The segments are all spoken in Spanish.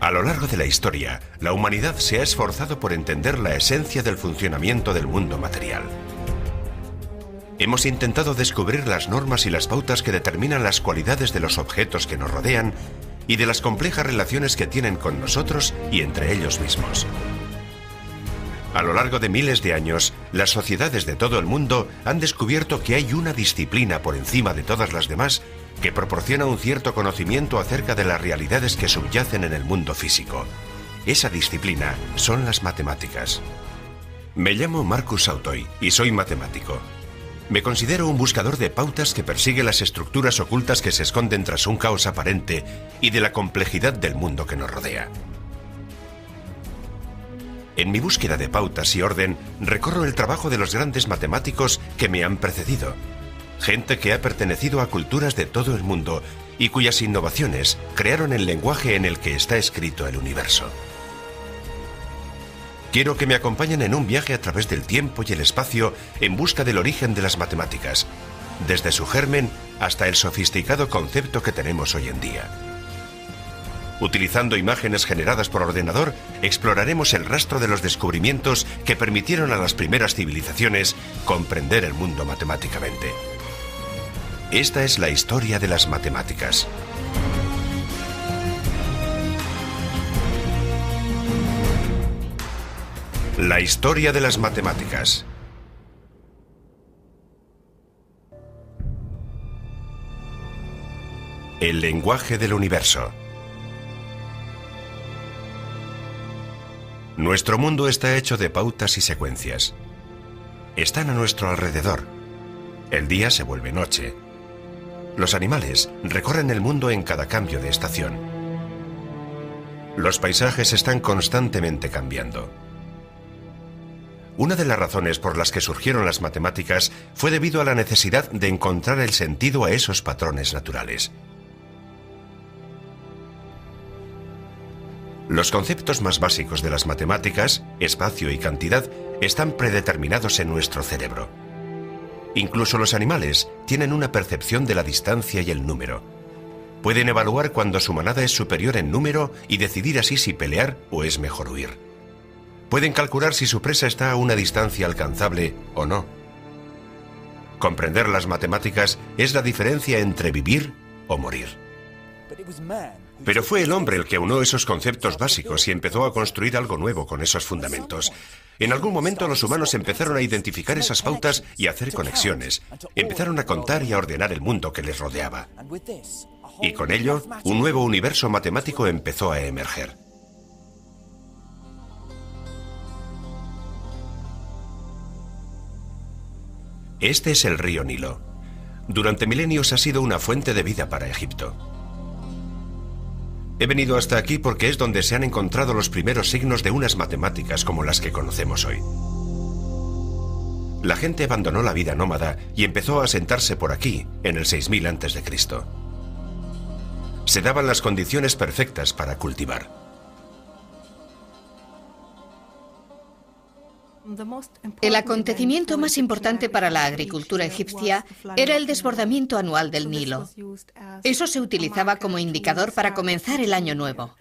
A lo largo de la historia, la humanidad se ha esforzado por entender la esencia del funcionamiento del mundo material. Hemos intentado descubrir las normas y las pautas que determinan las cualidades de los objetos que nos rodean y de las complejas relaciones que tienen con nosotros y entre ellos mismos. A lo largo de miles de años, las sociedades de todo el mundo han descubierto que hay una disciplina por encima de todas las demás que proporciona un cierto conocimiento acerca de las realidades que subyacen en el mundo físico. Esa disciplina son las matemáticas. Me llamo Marcus Sautoy y soy matemático. Me considero un buscador de pautas que persigue las estructuras ocultas que se esconden tras un caos aparente y de la complejidad del mundo que nos rodea. En mi búsqueda de pautas y orden, recorro el trabajo de los grandes matemáticos que me han precedido. Gente que ha pertenecido a culturas de todo el mundo y cuyas innovaciones crearon el lenguaje en el que está escrito el universo. Quiero que me acompañen en un viaje a través del tiempo y el espacio en busca del origen de las matemáticas, desde su germen hasta el sofisticado concepto que tenemos hoy en día. Utilizando imágenes generadas por ordenador, exploraremos el rastro de los descubrimientos que permitieron a las primeras civilizaciones comprender el mundo matemáticamente. Esta es la historia de las matemáticas. La historia de las matemáticas. El lenguaje del universo. Nuestro mundo está hecho de pautas y secuencias. Están a nuestro alrededor. El día se vuelve noche. Los animales recorren el mundo en cada cambio de estación. Los paisajes están constantemente cambiando. Una de las razones por las que surgieron las matemáticas fue debido a la necesidad de encontrar el sentido a esos patrones naturales. Los conceptos más básicos de las matemáticas, espacio y cantidad, están predeterminados en nuestro cerebro. Incluso los animales tienen una percepción de la distancia y el número. Pueden evaluar cuando su manada es superior en número y decidir así si pelear o es mejor huir. Pueden calcular si su presa está a una distancia alcanzable o no. Comprender las matemáticas es la diferencia entre vivir o morir. Pero fue el hombre el que aunó esos conceptos básicos y empezó a construir algo nuevo con esos fundamentos. En algún momento los humanos empezaron a identificar esas pautas y a hacer conexiones. Empezaron a contar y a ordenar el mundo que les rodeaba. Y con ello, un nuevo universo matemático empezó a emerger. Este es el río Nilo. Durante milenios ha sido una fuente de vida para Egipto. He venido hasta aquí porque es donde se han encontrado los primeros signos de unas matemáticas como las que conocemos hoy. La gente abandonó la vida nómada y empezó a asentarse por aquí, en el 6000 a.C. Se daban las condiciones perfectas para cultivar. El acontecimiento más importante para la agricultura egipcia era el desbordamiento anual del Nilo. Eso se utilizaba como indicador para comenzar el año nuevo.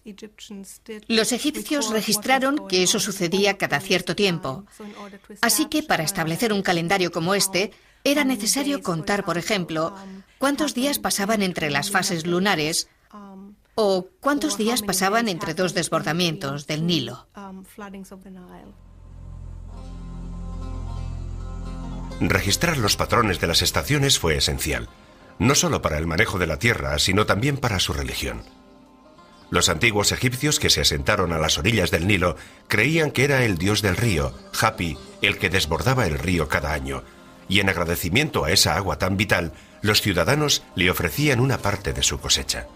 Los egipcios registraron que eso sucedía cada cierto tiempo. Así que para establecer un calendario como este, era necesario contar, por ejemplo, cuántos días pasaban entre las fases lunares o cuántos días pasaban entre dos desbordamientos del Nilo. Registrar los patrones de las estaciones fue esencial, no solo para el manejo de la tierra, sino también para su religión. Los antiguos egipcios que se asentaron a las orillas del Nilo creían que era el dios del río, Hapi, el que desbordaba el río cada año, y en agradecimiento a esa agua tan vital, los ciudadanos le ofrecían una parte de su cosecha.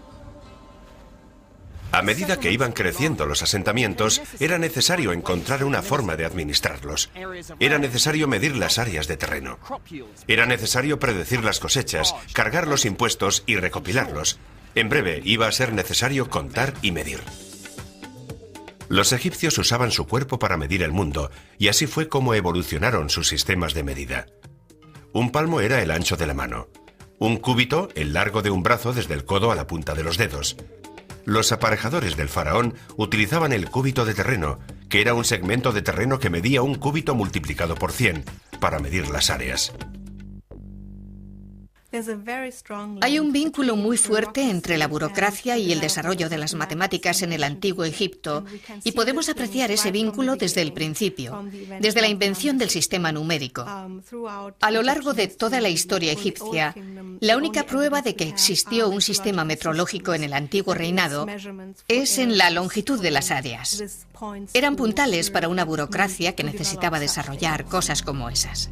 A medida que iban creciendo los asentamientos, era necesario encontrar una forma de administrarlos. Era necesario medir las áreas de terreno. Era necesario predecir las cosechas, cargar los impuestos y recopilarlos. En breve, iba a ser necesario contar y medir. Los egipcios usaban su cuerpo para medir el mundo, y así fue como evolucionaron sus sistemas de medida. Un palmo era el ancho de la mano. Un cúbito, el largo de un brazo desde el codo a la punta de los dedos. Los aparejadores del faraón utilizaban el cúbito de terreno, que era un segmento de terreno que medía un cúbito multiplicado por 100, para medir las áreas. Hay un vínculo muy fuerte entre la burocracia y el desarrollo de las matemáticas en el antiguo Egipto, y podemos apreciar ese vínculo desde el principio, desde la invención del sistema numérico. A lo largo de toda la historia egipcia, la única prueba de que existió un sistema metrológico en el antiguo reinado es en la longitud de las áreas. Eran puntales para una burocracia que necesitaba desarrollar cosas como esas.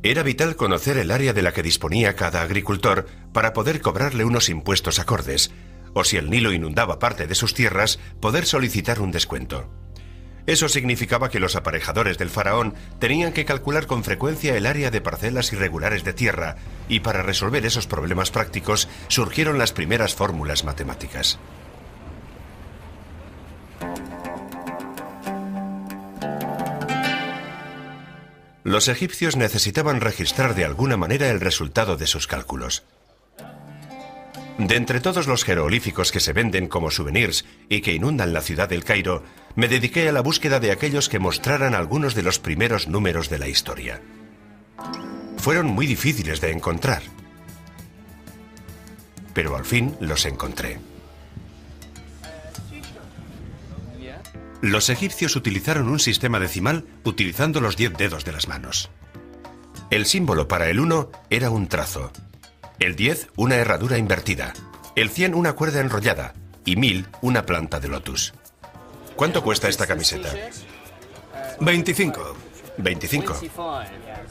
Era vital conocer el área de la que disponía cada agricultor para poder cobrarle unos impuestos acordes, o si el Nilo inundaba parte de sus tierras, poder solicitar un descuento. Eso significaba que los aparejadores del faraón tenían que calcular con frecuencia el área de parcelas irregulares de tierra, y para resolver esos problemas prácticos surgieron las primeras fórmulas matemáticas. Los egipcios necesitaban registrar de alguna manera el resultado de sus cálculos. De entre todos los jeroglíficos que se venden como souvenirs y que inundan la ciudad del Cairo, me dediqué a la búsqueda de aquellos que mostraran algunos de los primeros números de la historia. Fueron muy difíciles de encontrar, pero al fin los encontré. Los egipcios utilizaron un sistema decimal utilizando los 10 dedos de las manos. El símbolo para el 1 era un trazo, el 10 una herradura invertida, el 100 una cuerda enrollada y 1000 una planta de lotus. ¿Cuánto cuesta esta camiseta? 25. 25.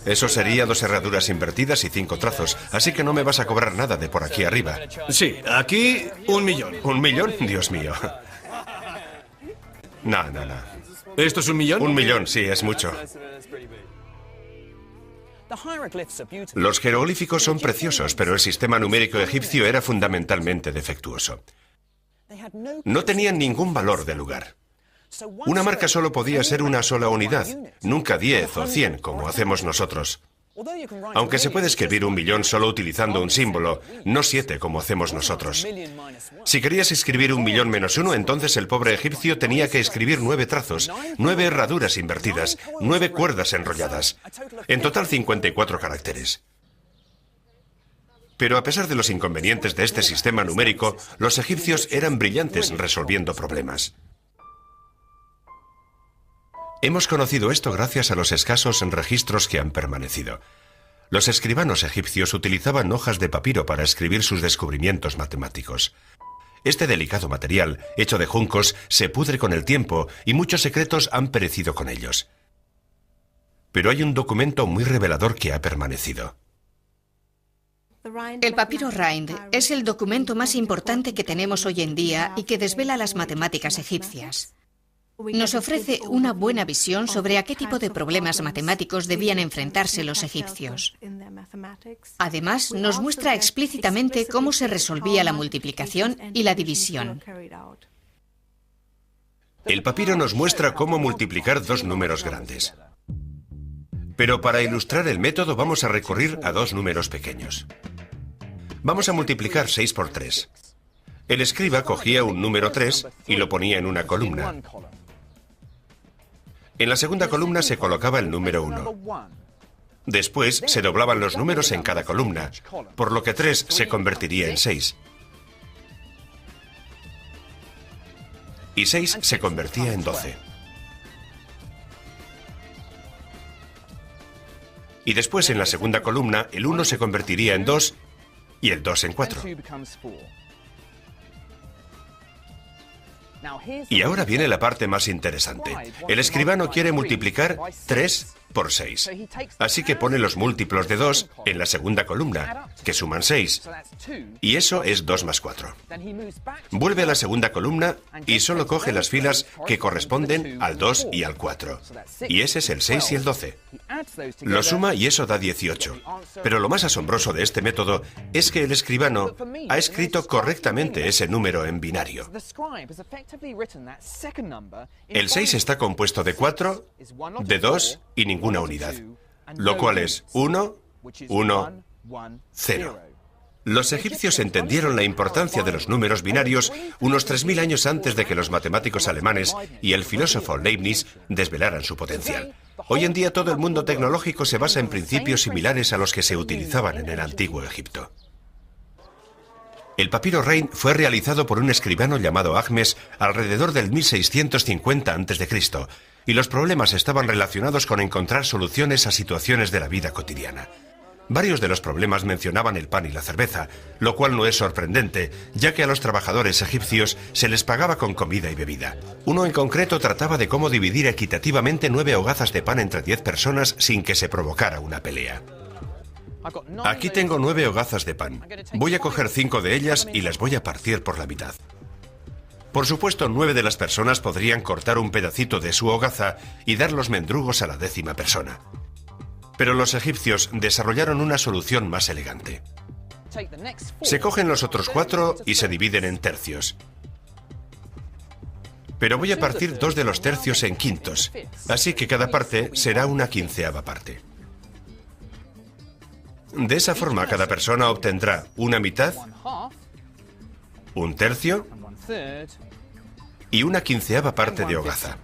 Eso sería 2 herraduras invertidas y 5 trazos, así que no me vas a cobrar nada de por aquí arriba. Sí, aquí 1 millón. ¿1 millón? Dios mío. No. ¿Esto es 1 millón? 1 millón, sí, es mucho. Los jeroglíficos son preciosos, pero el sistema numérico egipcio era fundamentalmente defectuoso. No tenían ningún valor de lugar. Una marca solo podía ser una sola unidad, nunca 10 o 100 como hacemos nosotros. Aunque se puede escribir 1 millón solo utilizando un símbolo, no 7 como hacemos nosotros. Si querías escribir 1 millón menos 1, entonces el pobre egipcio tenía que escribir 9 trazos, 9 herraduras invertidas, 9 cuerdas enrolladas. En total 54 caracteres. Pero a pesar de los inconvenientes de este sistema numérico, los egipcios eran brillantes resolviendo problemas. Hemos conocido esto gracias a los escasos registros que han permanecido. Los escribanos egipcios utilizaban hojas de papiro para escribir sus descubrimientos matemáticos. Este delicado material, hecho de juncos, se pudre con el tiempo y muchos secretos han perecido con ellos. Pero hay un documento muy revelador que ha permanecido. El papiro Rind es el documento más importante que tenemos hoy en día y que desvela las matemáticas egipcias. Nos ofrece una buena visión sobre a qué tipo de problemas matemáticos debían enfrentarse los egipcios. Además, nos muestra explícitamente cómo se resolvía la multiplicación y la división. El papiro nos muestra cómo multiplicar 2 números grandes. Pero para ilustrar el método vamos a recurrir a 2 números pequeños. Vamos a multiplicar 6 por 3. El escriba cogía un número 3 y lo ponía en una columna. En la segunda columna se colocaba el número 1. Después se doblaban los números en cada columna, por lo que 3 se convertiría en 6. Y 6 se convertía en 12. Y después en la segunda columna el 1 se convertiría en 2 y el 2 en 4. Y ahora viene la parte más interesante. El escribano quiere multiplicar 3 por 6. Así que pone los múltiplos de 2 en la segunda columna, que suman 6. Y eso es 2 más 4. Vuelve a la segunda columna y solo coge las filas que corresponden al 2 y al 4. Y ese es el 6 y el 12. Lo suma y eso da 18. Pero lo más asombroso de este método es que el escribano ha escrito correctamente ese número en binario. El 6 está compuesto de 4, de 2 y ninguna unidad, lo cual es 1, 1, 0. Los egipcios entendieron la importancia de los números binarios unos 3000 años antes de que los matemáticos alemanes y el filósofo Leibniz desvelaran su potencial. Hoy en día todo el mundo tecnológico se basa en principios similares a los que se utilizaban en el antiguo Egipto. El papiro Rein fue realizado por un escribano llamado Ahmes alrededor del 1650 a.C., y los problemas estaban relacionados con encontrar soluciones a situaciones de la vida cotidiana. Varios de los problemas mencionaban el pan y la cerveza, lo cual no es sorprendente, ya que a los trabajadores egipcios se les pagaba con comida y bebida. Uno en concreto trataba de cómo dividir equitativamente 9 hogazas de pan entre 10 personas sin que se provocara una pelea. Aquí tengo 9 hogazas de pan. Voy a coger 5 de ellas y las voy a partir por la mitad. Por supuesto, 9 de las personas podrían cortar un pedacito de su hogaza y dar los mendrugos a la 10ª persona. Pero los egipcios desarrollaron una solución más elegante. Se cogen los otros 4 y se dividen en tercios. Pero voy a partir 2 de los tercios en quintos, así que cada parte será una 15ª parte. De esa forma, cada persona obtendrá una mitad, un tercio y una 15ª parte de hogaza.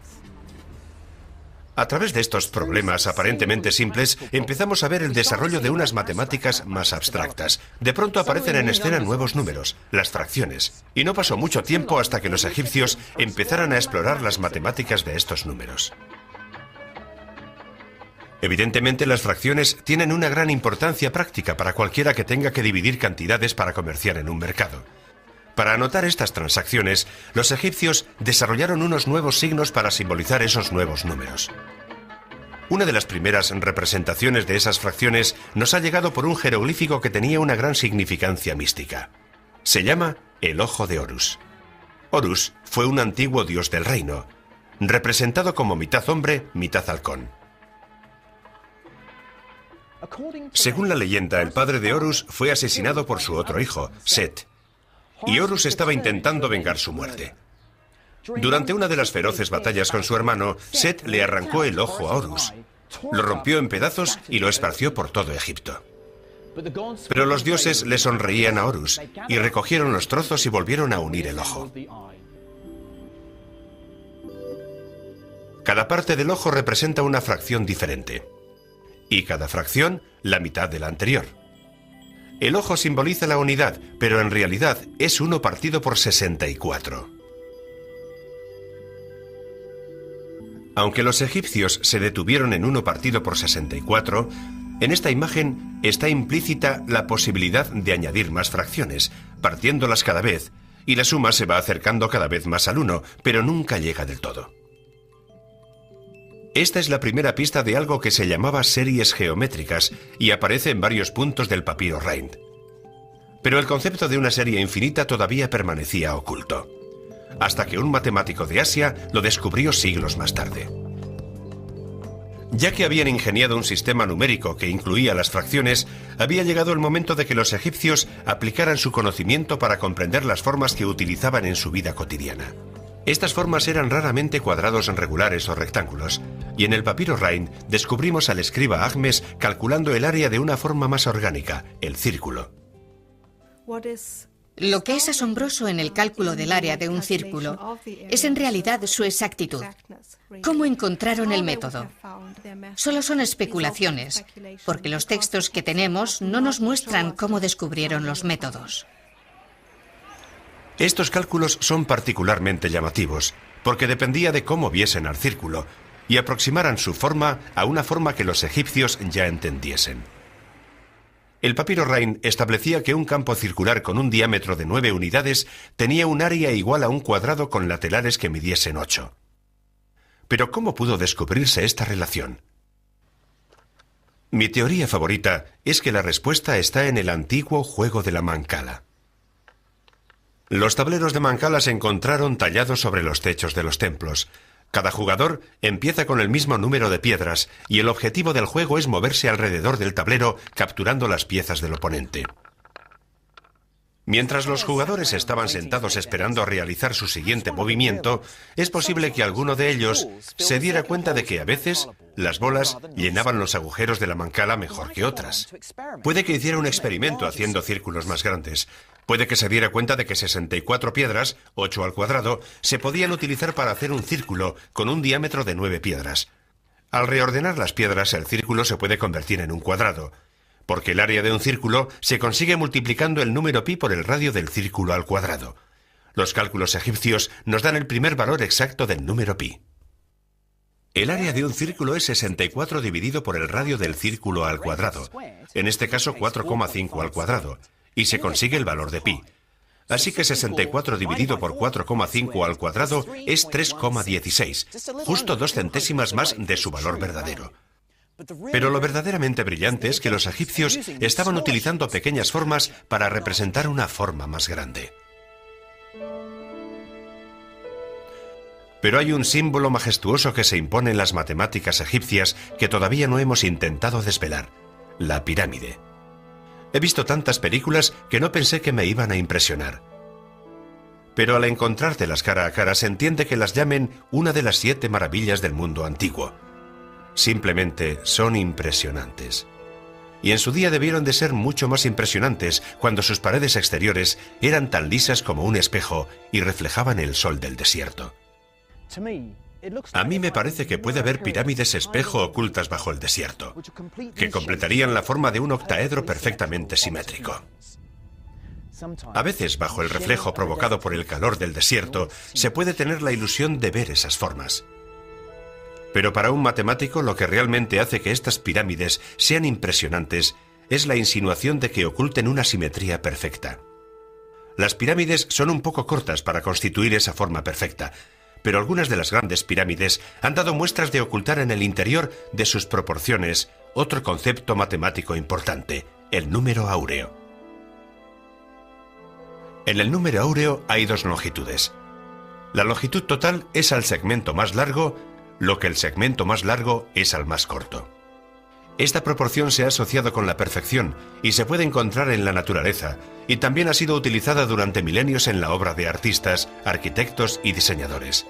A través de estos problemas aparentemente simples, empezamos a ver el desarrollo de unas matemáticas más abstractas. De pronto aparecen en escena nuevos números, las fracciones. Y no pasó mucho tiempo hasta que los egipcios empezaran a explorar las matemáticas de estos números. Evidentemente, las fracciones tienen una gran importancia práctica para cualquiera que tenga que dividir cantidades para comerciar en un mercado. Para anotar estas transacciones, los egipcios desarrollaron unos nuevos signos para simbolizar esos nuevos números. Una de las primeras representaciones de esas fracciones nos ha llegado por un jeroglífico que tenía una gran significancia mística. Se llama el ojo de Horus. Horus fue un antiguo dios del reino, representado como mitad hombre, mitad halcón. Según la leyenda, el padre de Horus fue asesinado por su otro hijo, Set, y Horus estaba intentando vengar su muerte. Durante una de las feroces batallas con su hermano, Set le arrancó el ojo a Horus, lo rompió en pedazos y lo esparció por todo Egipto. Pero los dioses le sonreían a Horus y recogieron los trozos y volvieron a unir el ojo. Cada parte del ojo representa una fracción diferente, y cada fracción la mitad de la anterior. El ojo simboliza la unidad, pero en realidad es 1 partido por 64. Aunque los egipcios se detuvieron en 1 partido por 64, en esta imagen está implícita la posibilidad de añadir más fracciones, partiéndolas cada vez, y la suma se va acercando cada vez más al 1, pero nunca llega del todo. Esta es la primera pista de algo que se llamaba series geométricas y aparece en varios puntos del papiro Rein. Pero el concepto de una serie infinita todavía permanecía oculto, hasta que un matemático de Asia lo descubrió siglos más tarde. Ya que habían ingeniado un sistema numérico que incluía las fracciones, había llegado el momento de que los egipcios aplicaran su conocimiento para comprender las formas que utilizaban en su vida cotidiana. Estas formas eran raramente cuadrados regulares o rectángulos, y en el papiro Rein descubrimos al escriba Ahmes calculando el área de una forma más orgánica, el círculo. Lo que es asombroso en el cálculo del área de un círculo es en realidad su exactitud. ¿Cómo encontraron el método? Solo son especulaciones, porque los textos que tenemos no nos muestran cómo descubrieron los métodos. Estos cálculos son particularmente llamativos, porque dependía de cómo viesen al círculo y aproximaran su forma a una forma que los egipcios ya entendiesen. El papiro Rein establecía que un campo circular con un diámetro de 9 unidades tenía un área igual a un cuadrado con laterales que midiesen 8. Pero ¿cómo pudo descubrirse esta relación? Mi teoría favorita es que la respuesta está en el antiguo juego de la mancala. Los tableros de mancala se encontraron tallados sobre los techos de los templos. Cada jugador empieza con el mismo número de piedras y el objetivo del juego es moverse alrededor del tablero capturando las piezas del oponente. Mientras los jugadores estaban sentados esperando a realizar su siguiente movimiento, es posible que alguno de ellos se diera cuenta de que a veces Las bolas llenaban los agujeros de la mancala mejor que otras. Puede que hiciera un experimento haciendo círculos más grandes. Puede que se diera cuenta de que 64 piedras, 8 al cuadrado, se podían utilizar para hacer un círculo con un diámetro de 9 piedras. Al reordenar las piedras, el círculo se puede convertir en un cuadrado, porque el área de un círculo se consigue multiplicando el número pi por el radio del círculo al cuadrado. Los cálculos egipcios nos dan el primer valor exacto del número pi. El área de un círculo es 64 dividido por el radio del círculo al cuadrado, en este caso 4,5 al cuadrado, y se consigue el valor de pi. Así que 64 dividido por 4,5 al cuadrado es 3,16, justo 2 centésimas más de su valor verdadero. Pero lo verdaderamente brillante es que los egipcios estaban utilizando pequeñas formas para representar una forma más grande. Pero hay un símbolo majestuoso que se impone en las matemáticas egipcias que todavía no hemos intentado desvelar: la pirámide. He visto tantas películas que no pensé que me iban a impresionar. Pero al encontrártelas cara a cara se entiende que las llamen una de las 7 maravillas del mundo antiguo. Simplemente son impresionantes. Y en su día debieron de ser mucho más impresionantes cuando sus paredes exteriores eran tan lisas como un espejo y reflejaban el sol del desierto. A mí me parece que puede haber pirámides espejo ocultas bajo el desierto, que completarían la forma de un octaedro perfectamente simétrico. A veces, bajo el reflejo provocado por el calor del desierto, se puede tener la ilusión de ver esas formas. Pero para un matemático, lo que realmente hace que estas pirámides sean impresionantes es la insinuación de que oculten una simetría perfecta. Las pirámides son un poco cortas para constituir esa forma perfecta, pero algunas de las grandes pirámides han dado muestras de ocultar en el interior de sus proporciones otro concepto matemático importante: el número áureo. En el número áureo hay 2 longitudes. La longitud total es al segmento más largo, lo que el segmento más largo es al más corto. Esta proporción se ha asociado con la perfección y se puede encontrar en la naturaleza, y también ha sido utilizada durante milenios en la obra de artistas, arquitectos y diseñadores.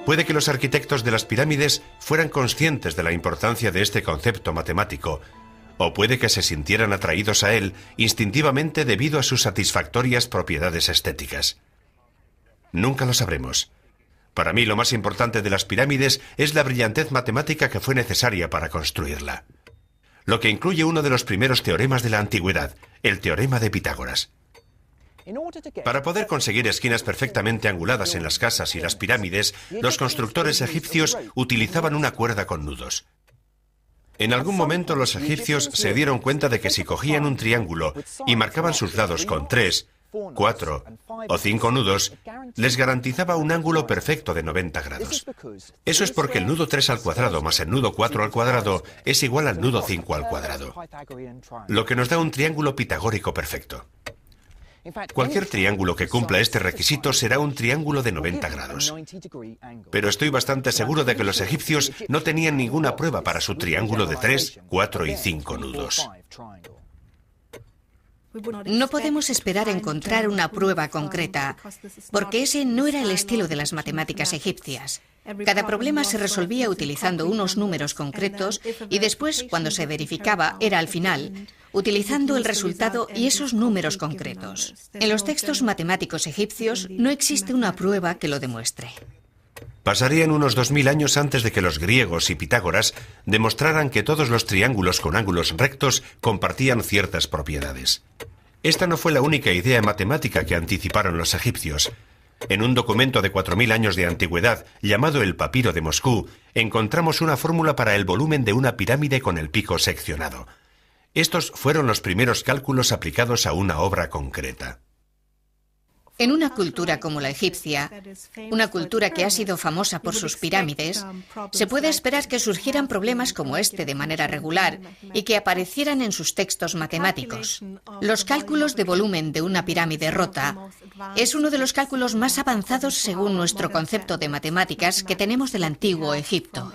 Puede que los arquitectos de las pirámides fueran conscientes de la importancia de este concepto matemático, o puede que se sintieran atraídos a él instintivamente debido a sus satisfactorias propiedades estéticas. Nunca lo sabremos. Para mí, lo más importante de las pirámides es la brillantez matemática que fue necesaria para construirla, lo que incluye uno de los primeros teoremas de la antigüedad, el teorema de Pitágoras. Para poder conseguir esquinas perfectamente anguladas en las casas y las pirámides, los constructores egipcios utilizaban una cuerda con nudos. En algún momento los egipcios se dieron cuenta de que si cogían un triángulo y marcaban sus lados con 3, 4 o 5 nudos, les garantizaba un ángulo perfecto de 90 grados. Eso es porque el nudo 3 al cuadrado más el nudo 4 al cuadrado es igual al nudo 5 al cuadrado, lo que nos da un triángulo pitagórico perfecto. Cualquier triángulo que cumpla este requisito será un triángulo de 90 grados. Pero estoy bastante seguro de que los egipcios no tenían ninguna prueba para su triángulo de 3, 4 y 5 nudos. No podemos esperar encontrar una prueba concreta, porque ese no era el estilo de las matemáticas egipcias. Cada problema se resolvía utilizando unos números concretos y después, cuando se verificaba, era al final, utilizando el resultado y esos números concretos. En los textos matemáticos egipcios no existe una prueba que lo demuestre. Pasarían unos 2000 años antes de que los griegos y Pitágoras demostraran que todos los triángulos con ángulos rectos compartían ciertas propiedades. Esta no fue la única idea matemática que anticiparon los egipcios. En un documento de 4000 años de antigüedad, llamado el Papiro de Moscú, encontramos una fórmula para el volumen de una pirámide con el pico seccionado. Estos fueron los primeros cálculos aplicados a una obra concreta. En una cultura como la egipcia, una cultura que ha sido famosa por sus pirámides, se puede esperar que surgieran problemas como este de manera regular y que aparecieran en sus textos matemáticos. Los cálculos de volumen de una pirámide rota es uno de los cálculos más avanzados según nuestro concepto de matemáticas que tenemos del antiguo Egipto.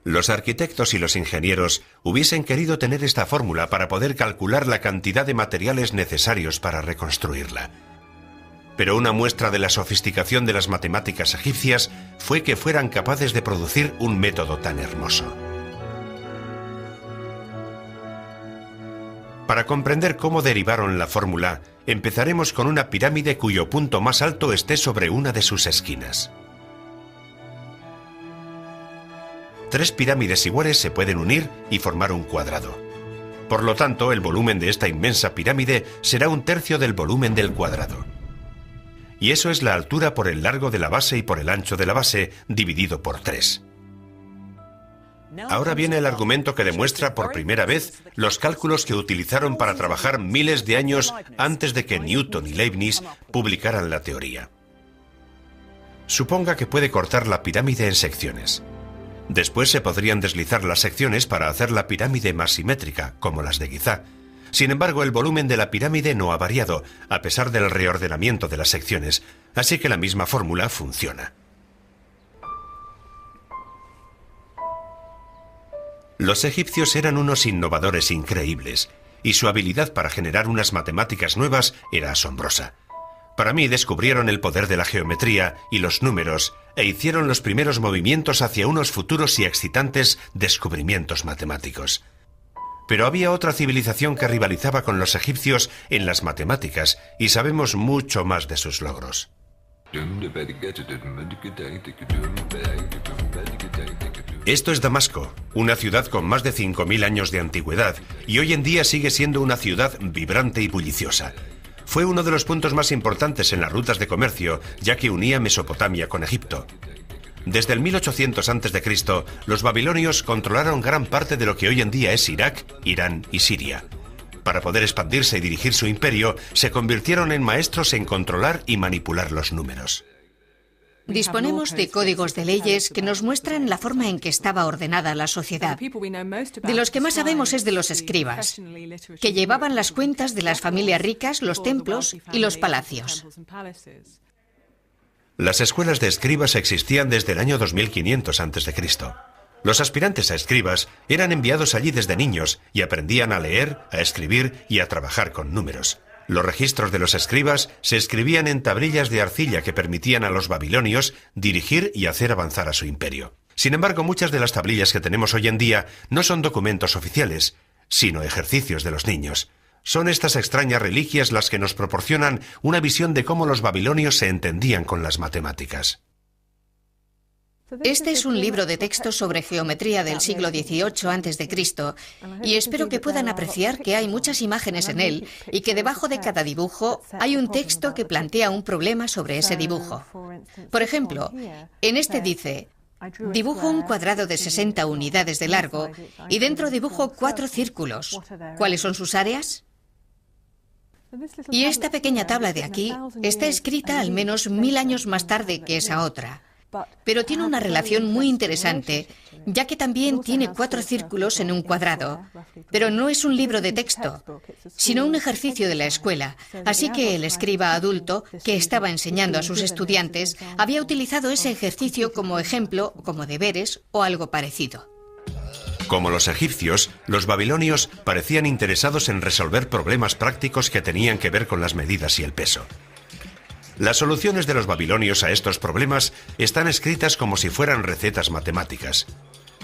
Los arquitectos y los ingenieros hubiesen querido tener esta fórmula para poder calcular la cantidad de materiales necesarios para reconstruirla. Pero una muestra de la sofisticación de las matemáticas egipcias fue que fueran capaces de producir un método tan hermoso. Para comprender cómo derivaron la fórmula, empezaremos con una pirámide cuyo punto más alto esté sobre una de sus esquinas. 3 pirámides iguales se pueden unir y formar un cuadrado. Por lo tanto, el volumen de esta inmensa pirámide será 1/3 del volumen del cuadrado. Y eso es la altura por el largo de la base y por el ancho de la base, dividido por 3. Ahora viene el argumento que demuestra por primera vez los cálculos que utilizaron para trabajar miles de años antes de que Newton y Leibniz publicaran la teoría. Suponga que puede cortar la pirámide en secciones. Después se podrían deslizar las secciones para hacer la pirámide más simétrica, como las de Guizá. Sin embargo, el volumen de la pirámide no ha variado, a pesar del reordenamiento de las secciones, así que la misma fórmula funciona. Los egipcios eran unos innovadores increíbles, y su habilidad para generar unas matemáticas nuevas era asombrosa. Para mí descubrieron el poder de la geometría y los números, e hicieron los primeros movimientos hacia unos futuros y excitantes descubrimientos matemáticos. Pero había otra civilización que rivalizaba con los egipcios en las matemáticas, y sabemos mucho más de sus logros. Esto es Damasco, una ciudad con más de 5.000 años de antigüedad, y hoy en día sigue siendo una ciudad vibrante y bulliciosa. Fue uno de los puntos más importantes en las rutas de comercio, ya que unía Mesopotamia con Egipto. Desde el 1800 a.C., los babilonios controlaron gran parte de lo que hoy en día es Irak, Irán y Siria. Para poder expandirse y dirigir su imperio, se convirtieron en maestros en controlar y manipular los números. Disponemos de códigos de leyes que nos muestran la forma en que estaba ordenada la sociedad. De los que más sabemos es de los escribas, que llevaban las cuentas de las familias ricas, los templos y los palacios. Las escuelas de escribas existían desde el año 2500 a.C. Los aspirantes a escribas eran enviados allí desde niños y aprendían a leer, a escribir y a trabajar con números. Los registros de los escribas se escribían en tablillas de arcilla que permitían a los babilonios dirigir y hacer avanzar a su imperio. Sin embargo, muchas de las tablillas que tenemos hoy en día no son documentos oficiales, sino ejercicios de los niños. Son estas extrañas reliquias las que nos proporcionan una visión de cómo los babilonios se entendían con las matemáticas. Este es un libro de texto sobre geometría del siglo XVIII a.C. y espero que puedan apreciar que hay muchas imágenes en él y que debajo de cada dibujo hay un texto que plantea un problema sobre ese dibujo. Por ejemplo, en este dice: dibujo un cuadrado de 60 unidades de largo y dentro dibujo 4 círculos. ¿Cuáles son sus áreas? Y esta pequeña tabla de aquí está escrita al menos 1000 años más tarde que esa otra. Pero tiene una relación muy interesante, ya que también tiene 4 círculos en un cuadrado. Pero no es un libro de texto, sino un ejercicio de la escuela. Así que el escriba adulto, que estaba enseñando a sus estudiantes, había utilizado ese ejercicio como ejemplo, como deberes o algo parecido. Como los egipcios, los babilonios parecían interesados en resolver problemas prácticos que tenían que ver con las medidas y el peso. Las soluciones de los babilonios a estos problemas están escritas como si fueran recetas matemáticas.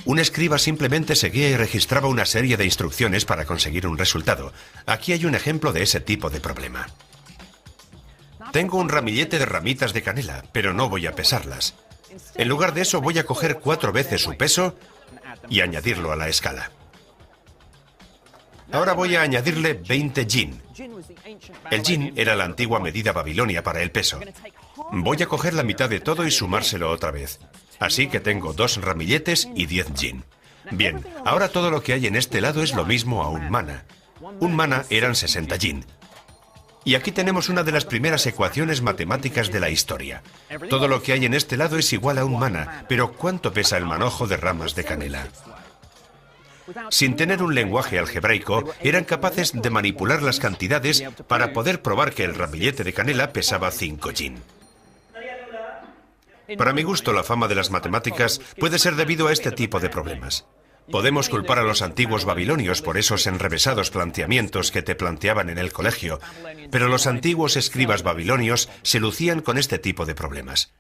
Un escriba simplemente seguía y registraba una serie de instrucciones para conseguir un resultado. Aquí hay un ejemplo de ese tipo de problema. Tengo un ramillete de ramitas de canela, pero no voy a pesarlas. En lugar de eso voy a coger 4 veces su peso y añadirlo a la escala. Ahora voy a añadirle 20 jin. El jin era la antigua medida babilonia para el peso. Voy a coger la mitad de todo y sumárselo otra vez. Así que tengo 2 ramilletes y 10 jin. Bien, ahora todo lo que hay en este lado es lo mismo a un mana. Un mana eran 60 jin. Y aquí tenemos una de las primeras ecuaciones matemáticas de la historia. Todo lo que hay en este lado es igual a un mana, pero ¿cuánto pesa el manojo de ramas de canela? Sin tener un lenguaje algebraico, eran capaces de manipular las cantidades para poder probar que el ramillete de canela pesaba 5 jin. Para mi gusto, la fama de las matemáticas puede ser debido a este tipo de problemas. Podemos culpar a los antiguos babilonios por esos enrevesados planteamientos que te planteaban en el colegio, pero los antiguos escribas babilonios se lucían con este tipo de problemas.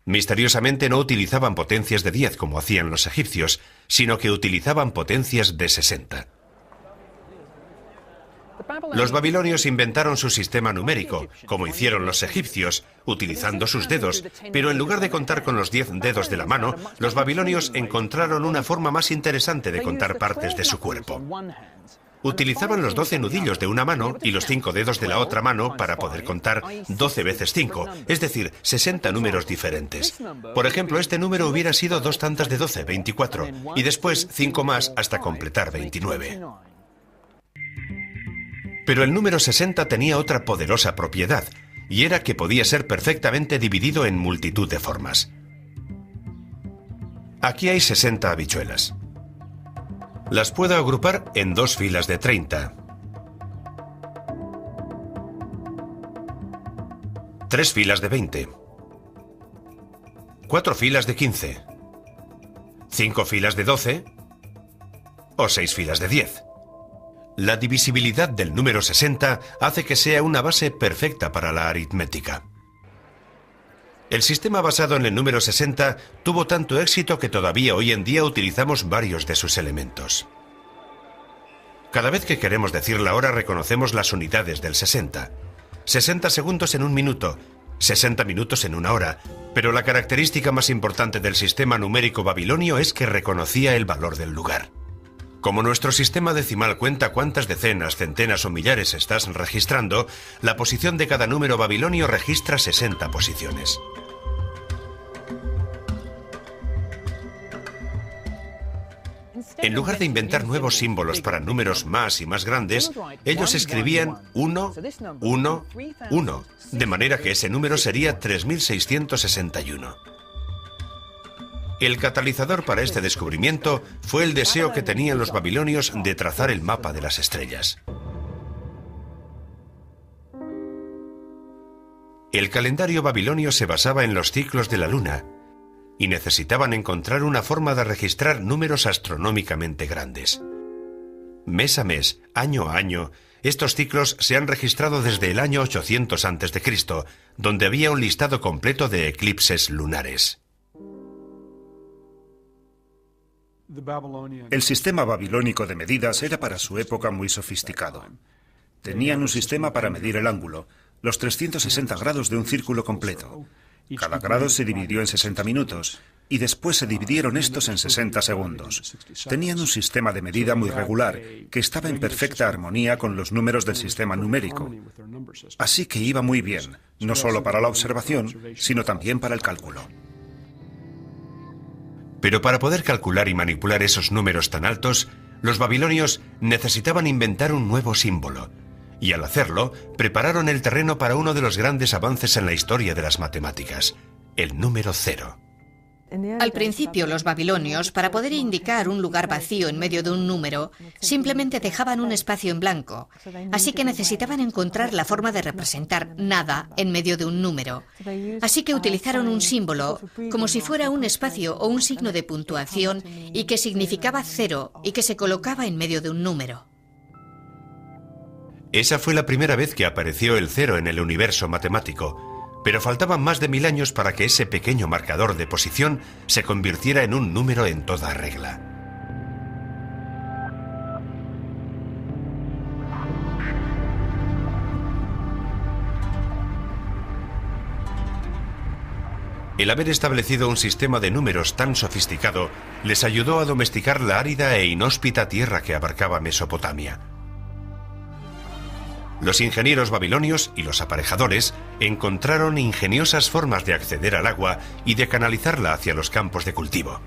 Misteriosamente no utilizaban potencias de 10 como hacían los egipcios, sino que utilizaban potencias de 60. Los babilonios inventaron su sistema numérico, como hicieron los egipcios, utilizando sus dedos, pero en lugar de contar con los 10 dedos de la mano, los babilonios encontraron una forma más interesante de contar partes de su cuerpo. Utilizaban los 12 nudillos de una mano y los 5 dedos de la otra mano para poder contar 12 veces 5, es decir, 60 números diferentes. Por ejemplo, este número hubiera sido 2 tantas de 12, 24, y después 5 más hasta completar 29. Pero el número 60 tenía otra poderosa propiedad, y era que podía ser perfectamente dividido en multitud de formas. Aquí hay 60 habichuelas. Las puedo agrupar en 2 filas de 30, 3 filas de 20, 4 filas de 15, 5 filas de 12 o 6 filas de 10. La divisibilidad del número 60 hace que sea una base perfecta para la aritmética. El sistema basado en el número 60 tuvo tanto éxito que todavía hoy en día utilizamos varios de sus elementos. Cada vez que queremos decir la hora reconocemos las unidades del 60. 60 segundos en un minuto, 60 minutos en una hora, pero la característica más importante del sistema numérico babilonio es que reconocía el valor del lugar. Como nuestro sistema decimal cuenta cuántas decenas, centenas o millares estás registrando, la posición de cada número babilonio registra 60 posiciones. En lugar de inventar nuevos símbolos para números más y más grandes, ellos escribían 1, 1, 1, de manera que ese número sería 3661. El catalizador para este descubrimiento fue el deseo que tenían los babilonios de trazar el mapa de las estrellas. El calendario babilonio se basaba en los ciclos de la luna, y necesitaban encontrar una forma de registrar números astronómicamente grandes. Mes a mes, año a año, estos ciclos se han registrado desde el año 800 a.C., donde había un listado completo de eclipses lunares. El sistema babilónico de medidas era para su época muy sofisticado. Tenían un sistema para medir el ángulo, los 360 grados de un círculo completo. Cada grado se dividió en 60 minutos y después se dividieron estos en 60 segundos. Tenían un sistema de medida muy regular que estaba en perfecta armonía con los números del sistema numérico. Así que iba muy bien, no solo para la observación, sino también para el cálculo. Pero para poder calcular y manipular esos números tan altos, los babilonios necesitaban inventar un nuevo símbolo, y al hacerlo, prepararon el terreno para uno de los grandes avances en la historia de las matemáticas, el número 0. Al principio, los babilonios, para poder indicar un lugar vacío en medio de un número, simplemente dejaban un espacio en blanco, así que necesitaban encontrar la forma de representar nada en medio de un número. Así que utilizaron un símbolo, como si fuera un espacio o un signo de puntuación, y que significaba 0 y que se colocaba en medio de un número. Esa fue la primera vez que apareció el 0 en el universo matemático, pero faltaban más de 1000 años para que ese pequeño marcador de posición se convirtiera en un número en toda regla. El haber establecido un sistema de números tan sofisticado les ayudó a domesticar la árida e inhóspita tierra que abarcaba Mesopotamia. Los ingenieros babilonios y los aparejadores encontraron ingeniosas formas de acceder al agua y de canalizarla hacia los campos de cultivo.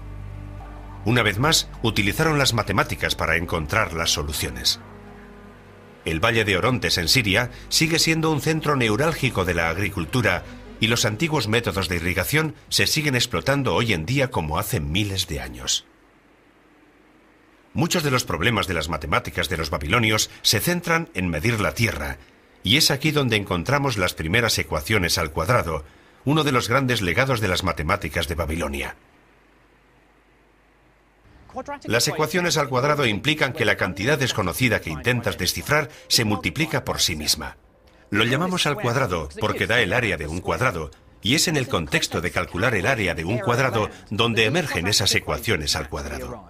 Una vez más, utilizaron las matemáticas para encontrar las soluciones. El valle de Orontes en Siria sigue siendo un centro neurálgico de la agricultura y los antiguos métodos de irrigación se siguen explotando hoy en día como hace miles de años. Muchos de los problemas de las matemáticas de los babilonios se centran en medir la tierra, y es aquí donde encontramos las primeras ecuaciones al cuadrado, uno de los grandes legados de las matemáticas de Babilonia. Las ecuaciones al cuadrado implican que la cantidad desconocida que intentas descifrar se multiplica por sí misma. Lo llamamos al cuadrado porque da el área de un cuadrado, y es en el contexto de calcular el área de un cuadrado donde emergen esas ecuaciones al cuadrado.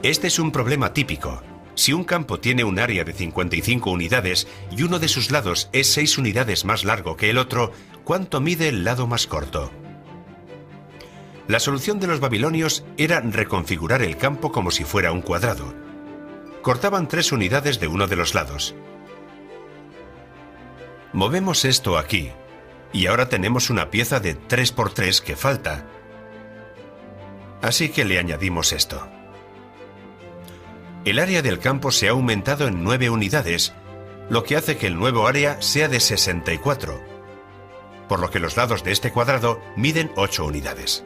Este es un problema típico. Si un campo tiene un área de 55 unidades y uno de sus lados es 6 unidades más largo que el otro, ¿cuánto mide el lado más corto? La solución de los babilonios era reconfigurar el campo como si fuera un cuadrado. Cortaban 3 unidades de uno de los lados. Movemos esto aquí, y ahora tenemos una pieza de 3 por 3 que falta. Así que le añadimos esto. El área del campo se ha aumentado en 9 unidades, lo que hace que el nuevo área sea de 64, por lo que los lados de este cuadrado miden 8 unidades.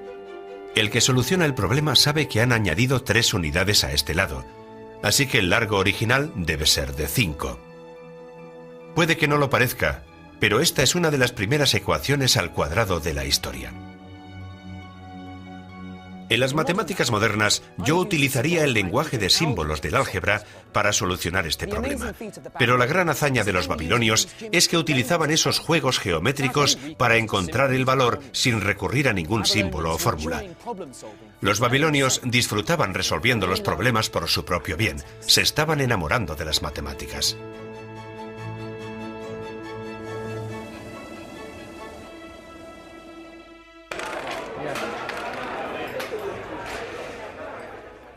El que soluciona el problema sabe que han añadido 3 unidades a este lado, así que el largo original debe ser de 5. Puede que no lo parezca, pero esta es una de las primeras ecuaciones al cuadrado de la historia. En las matemáticas modernas, yo utilizaría el lenguaje de símbolos del álgebra para solucionar este problema. Pero la gran hazaña de los babilonios es que utilizaban esos juegos geométricos para encontrar el valor sin recurrir a ningún símbolo o fórmula. Los babilonios disfrutaban resolviendo los problemas por su propio bien. Se estaban enamorando de las matemáticas.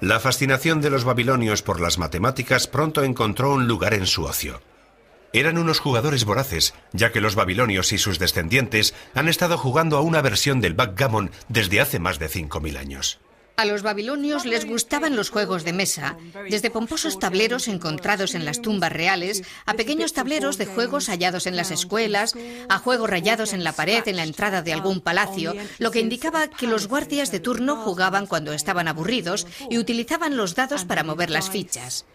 La fascinación de los babilonios por las matemáticas pronto encontró un lugar en su ocio. Eran unos jugadores voraces, ya que los babilonios y sus descendientes han estado jugando a una versión del backgammon desde hace más de 5000 años. A los babilonios les gustaban los juegos de mesa, desde pomposos tableros encontrados en las tumbas reales, a pequeños tableros de juegos hallados en las escuelas, a juegos rayados en la pared en la entrada de algún palacio, lo que indicaba que los guardias de turno jugaban cuando estaban aburridos y utilizaban los dados para mover las fichas.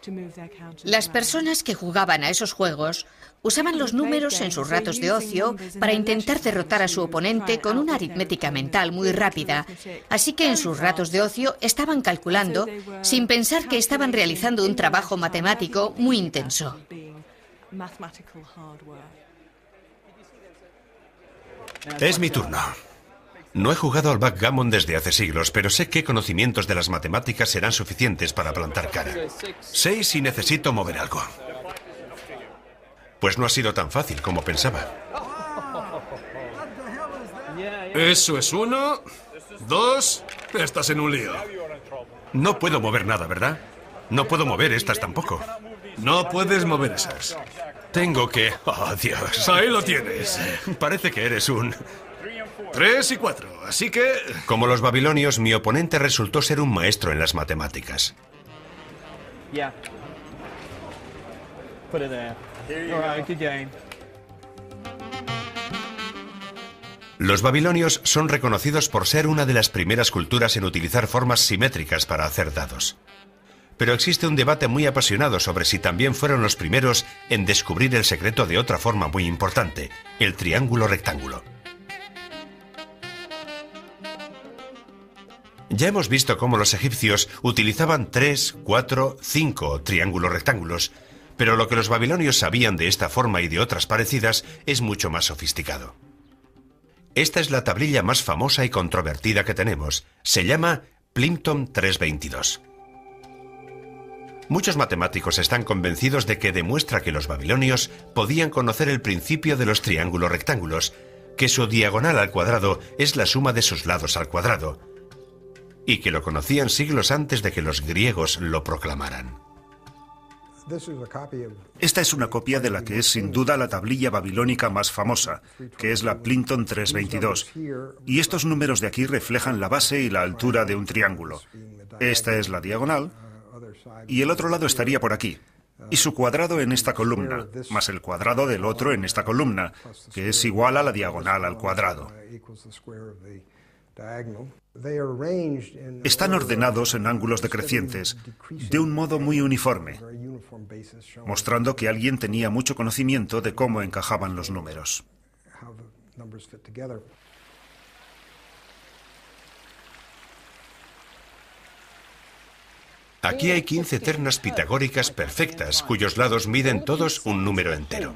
Las personas que jugaban a esos juegos usaban los números en sus ratos de ocio para intentar derrotar a su oponente con una aritmética mental muy rápida, así que en sus ratos de ocio estaban calculando sin pensar que estaban realizando un trabajo matemático muy intenso. Es mi turno. No he jugado al backgammon desde hace siglos, pero sé qué conocimientos de las matemáticas serán suficientes para plantar cara. 6 si necesito mover algo. Pues no ha sido tan fácil como pensaba. Eso es 1, 2... Estás en un lío. No puedo mover nada, ¿verdad? No puedo mover estas tampoco. No puedes mover esas. Tengo que... ¡Oh, Dios! Ahí lo tienes. Parece que eres un... 3 y 4, así que... Como los babilonios, mi oponente resultó ser un maestro en las matemáticas. Put it there. All right, good game. Los babilonios son reconocidos por ser una de las primeras culturas en utilizar formas simétricas para hacer dados. Pero existe un debate muy apasionado sobre si también fueron los primeros en descubrir el secreto de otra forma muy importante, el triángulo rectángulo. Ya hemos visto cómo los egipcios utilizaban 3, 4, 5 triángulos rectángulos, pero lo que los babilonios sabían de esta forma y de otras parecidas es mucho más sofisticado. Esta es la tablilla más famosa y controvertida que tenemos. Se llama Plimpton 322. Muchos matemáticos están convencidos de que demuestra que los babilonios podían conocer el principio de los triángulos rectángulos, que su diagonal al cuadrado es la suma de sus lados al cuadrado, y que lo conocían siglos antes de que los griegos lo proclamaran. Esta es una copia de la que es sin duda la tablilla babilónica más famosa, que es la Plimpton 322. Y estos números de aquí reflejan la base y la altura de un triángulo. Esta es la diagonal, y el otro lado estaría por aquí. Y su cuadrado en esta columna, más el cuadrado del otro en esta columna, que es igual a la diagonal al cuadrado. Están ordenados en ángulos decrecientes, de un modo muy uniforme, mostrando que alguien tenía mucho conocimiento de cómo encajaban los números. Aquí hay 15 ternas pitagóricas perfectas, cuyos lados miden todos un número entero.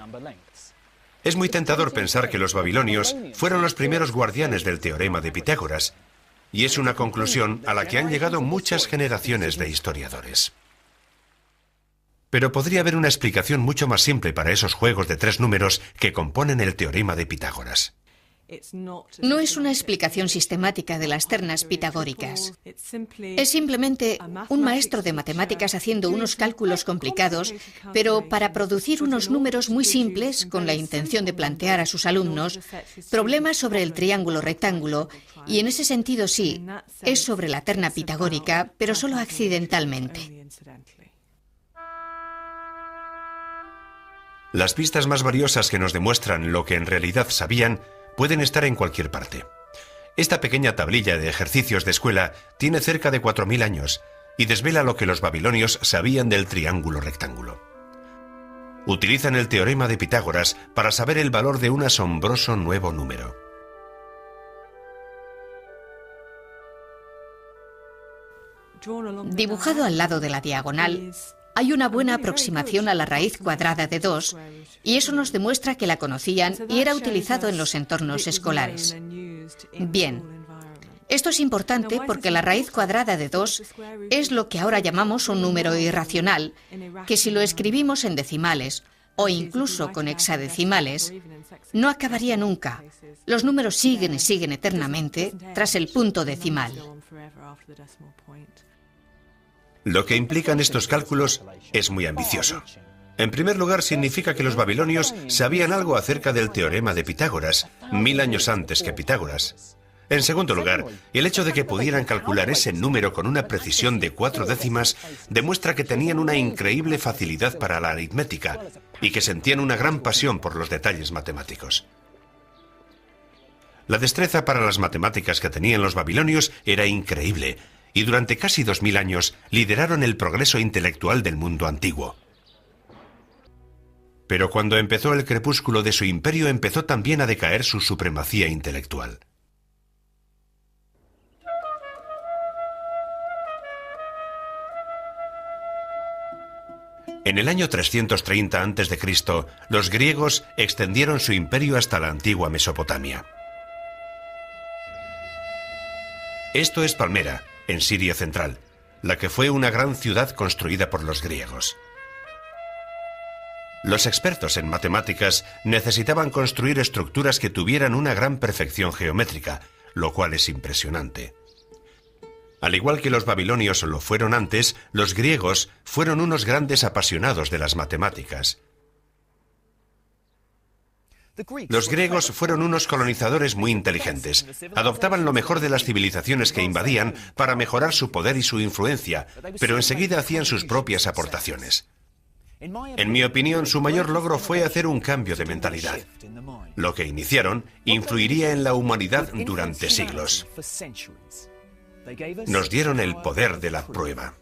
Es muy tentador pensar que los babilonios fueron los primeros guardianes del teorema de Pitágoras, y es una conclusión a la que han llegado muchas generaciones de historiadores. Pero podría haber una explicación mucho más simple para esos juegos de 3 números que componen el teorema de Pitágoras. No es una explicación sistemática de las ternas pitagóricas. Es simplemente un maestro de matemáticas haciendo unos cálculos complicados, pero para producir unos números muy simples con la intención de plantear a sus alumnos problemas sobre el triángulo rectángulo, y en ese sentido sí, es sobre la terna pitagórica, pero solo accidentalmente. Las pistas más valiosas que nos demuestran lo que en realidad sabían pueden estar en cualquier parte. Esta pequeña tablilla de ejercicios de escuela tiene cerca de 4000 años y desvela lo que los babilonios sabían del triángulo rectángulo. Utilizan el teorema de Pitágoras para saber el valor de un asombroso nuevo número. Dibujado al lado de la diagonal, hay una buena aproximación a la raíz cuadrada de 2, y eso nos demuestra que la conocían y era utilizado en los entornos escolares. Bien, esto es importante porque la raíz cuadrada de 2 es lo que ahora llamamos un número irracional, que si lo escribimos en decimales o incluso con hexadecimales, no acabaría nunca. Los números siguen y siguen eternamente tras el punto decimal. Lo que implican estos cálculos es muy ambicioso. En primer lugar, significa que los babilonios sabían algo acerca del teorema de Pitágoras, 1000 años antes que Pitágoras. En segundo lugar, el hecho de que pudieran calcular ese número con una precisión de 4 décimas demuestra que tenían una increíble facilidad para la aritmética y que sentían una gran pasión por los detalles matemáticos. La destreza para las matemáticas que tenían los babilonios era increíble, y durante casi 2000 años lideraron el progreso intelectual del mundo antiguo. Pero cuando empezó el crepúsculo de su imperio, empezó también a decaer su supremacía intelectual. En el año 330 a.C., los griegos extendieron su imperio hasta la antigua Mesopotamia. Esto es Palmera, en Siria central, la que fue una gran ciudad construida por los griegos. Los expertos en matemáticas necesitaban construir estructuras que tuvieran una gran perfección geométrica, lo cual es impresionante. Al igual que los babilonios lo fueron antes, los griegos fueron unos grandes apasionados de las matemáticas. Los griegos fueron unos colonizadores muy inteligentes. Adoptaban lo mejor de las civilizaciones que invadían para mejorar su poder y su influencia, pero enseguida hacían sus propias aportaciones. En mi opinión, su mayor logro fue hacer un cambio de mentalidad. Lo que iniciaron influiría en la humanidad durante siglos. Nos dieron el poder de la prueba.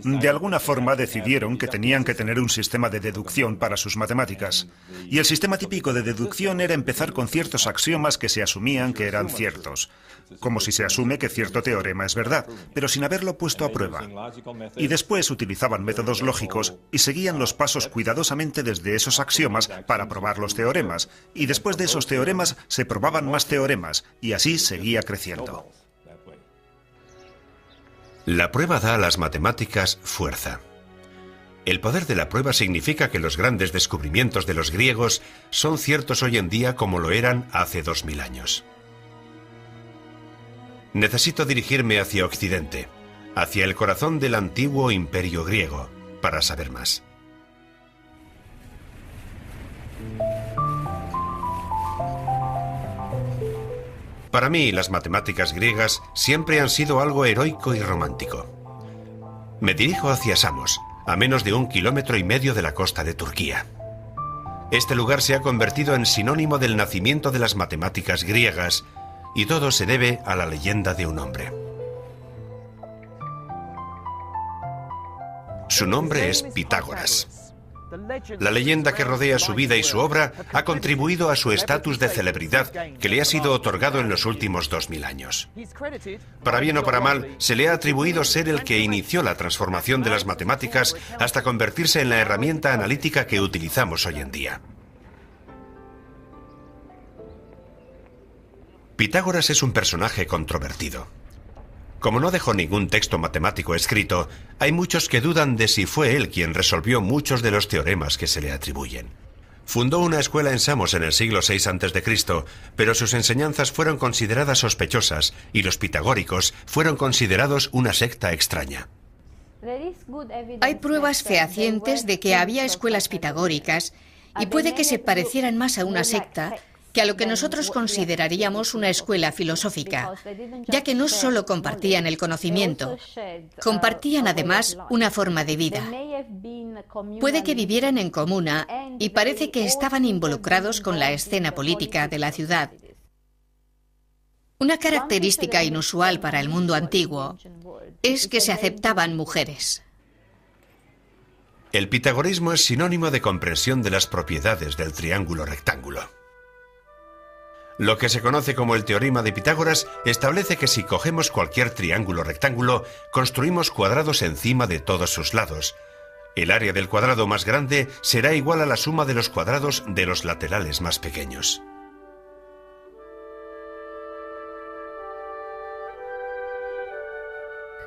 De alguna forma decidieron que tenían que tener un sistema de deducción para sus matemáticas. Y el sistema típico de deducción era empezar con ciertos axiomas que se asumían que eran ciertos, como si se asume que cierto teorema es verdad, pero sin haberlo puesto a prueba. Y después utilizaban métodos lógicos y seguían los pasos cuidadosamente desde esos axiomas para probar los teoremas, y después de esos teoremas se probaban más teoremas, y así seguía creciendo. La prueba da a las matemáticas fuerza. El poder de la prueba significa que los grandes descubrimientos de los griegos son ciertos hoy en día como lo eran hace 2000 años. Necesito dirigirme hacia Occidente, hacia el corazón del antiguo imperio griego, para saber más. Para mí, las matemáticas griegas siempre han sido algo heroico y romántico. Me dirijo hacia Samos, a menos de 1,5 kilómetros de la costa de Turquía. Este lugar se ha convertido en sinónimo del nacimiento de las matemáticas griegas, y todo se debe a la leyenda de un hombre. Su nombre es Pitágoras. La leyenda que rodea su vida y su obra ha contribuido a su estatus de celebridad que le ha sido otorgado en los últimos 2000 años. Para bien o para mal, se le ha atribuido ser el que inició la transformación de las matemáticas hasta convertirse en la herramienta analítica que utilizamos hoy en día. Pitágoras es un personaje controvertido. Como no dejó ningún texto matemático escrito, hay muchos que dudan de si fue él quien resolvió muchos de los teoremas que se le atribuyen. Fundó una escuela en Samos en el siglo VI a.C., pero sus enseñanzas fueron consideradas sospechosas y los pitagóricos fueron considerados una secta extraña. Hay pruebas fehacientes de que había escuelas pitagóricas y puede que se parecieran más a una secta que a lo que nosotros consideraríamos una escuela filosófica, ya que no solo compartían el conocimiento, compartían además una forma de vida. Puede que vivieran en comuna y parece que estaban involucrados con la escena política de la ciudad. Una característica inusual para el mundo antiguo es que se aceptaban mujeres. El pitagorismo es sinónimo de comprensión de las propiedades del triángulo rectángulo. Lo que se conoce como el teorema de Pitágoras establece que si cogemos cualquier triángulo rectángulo, construimos cuadrados encima de todos sus lados. El área del cuadrado más grande será igual a la suma de los cuadrados de los laterales más pequeños.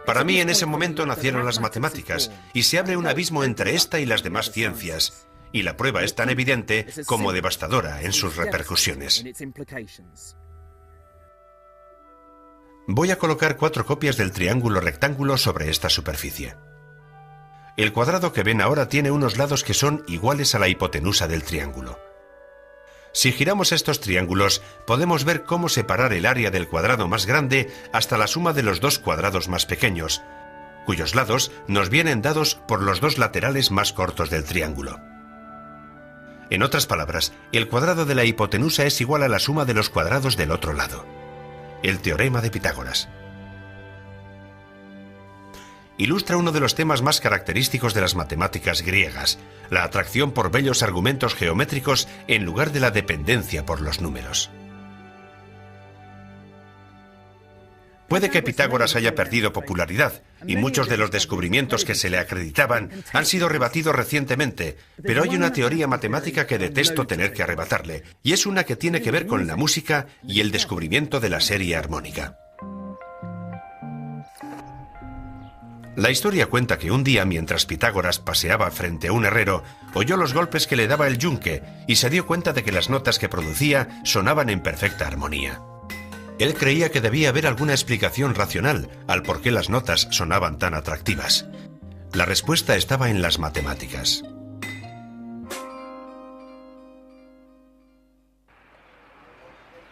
Para mí, en ese momento nacieron las matemáticas y se abre un abismo entre esta y las demás ciencias. Y la prueba es tan evidente como devastadora en sus repercusiones. Voy a colocar 4 copias del triángulo rectángulo sobre esta superficie. El cuadrado que ven ahora tiene unos lados que son iguales a la hipotenusa del triángulo. Si giramos estos triángulos, podemos ver cómo separar el área del cuadrado más grande hasta la suma de los 2 cuadrados más pequeños, cuyos lados nos vienen dados por los 2 laterales más cortos del triángulo. En otras palabras, el cuadrado de la hipotenusa es igual a la suma de los cuadrados del otro lado. El teorema de Pitágoras. Ilustra uno de los temas más característicos de las matemáticas griegas, la atracción por bellos argumentos geométricos en lugar de la dependencia por los números. Puede que Pitágoras haya perdido popularidad y muchos de los descubrimientos que se le acreditaban han sido rebatidos recientemente, pero hay una teoría matemática que detesto tener que arrebatarle, y es una que tiene que ver con la música y el descubrimiento de la serie armónica. La historia cuenta que un día, mientras Pitágoras paseaba frente a un herrero, oyó los golpes que le daba el yunque y se dio cuenta de que las notas que producía sonaban en perfecta armonía. Él creía que debía haber alguna explicación racional al por qué las notas sonaban tan atractivas. La respuesta estaba en las matemáticas.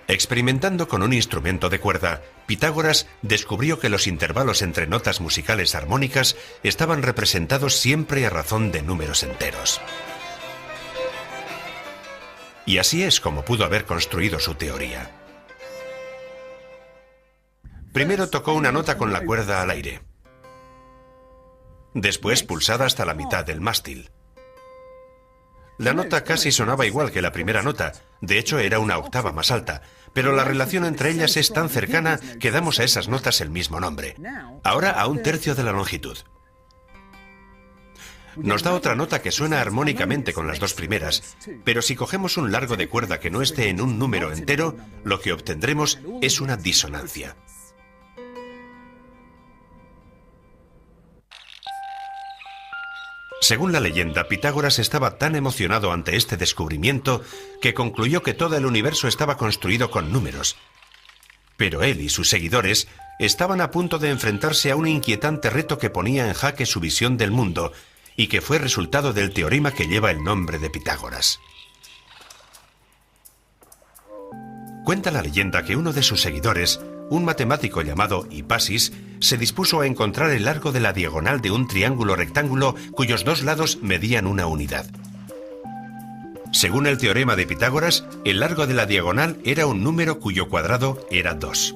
Experimentando con un instrumento de cuerda, Pitágoras descubrió que los intervalos entre notas musicales armónicas estaban representados siempre a razón de números enteros. Y así es como pudo haber construido su teoría. Primero tocó una nota con la cuerda al aire. Después pulsada hasta la mitad del mástil. La nota casi sonaba igual que la primera nota, de hecho era una octava más alta, pero la relación entre ellas es tan cercana que damos a esas notas el mismo nombre. Ahora a 1/3 de la longitud. Nos da otra nota que suena armónicamente con las 2 primeras, pero si cogemos un largo de cuerda que no esté en un número entero, lo que obtendremos es una disonancia. Según la leyenda, Pitágoras estaba tan emocionado ante este descubrimiento que concluyó que todo el universo estaba construido con números. Pero él y sus seguidores estaban a punto de enfrentarse a un inquietante reto que ponía en jaque su visión del mundo y que fue resultado del teorema que lleva el nombre de Pitágoras. Cuenta la leyenda que uno de sus seguidores, un matemático llamado Hipasis, se dispuso a encontrar el largo de la diagonal de un triángulo rectángulo cuyos 2 lados medían una unidad. Según el teorema de Pitágoras, el largo de la diagonal era un número cuyo cuadrado era 2.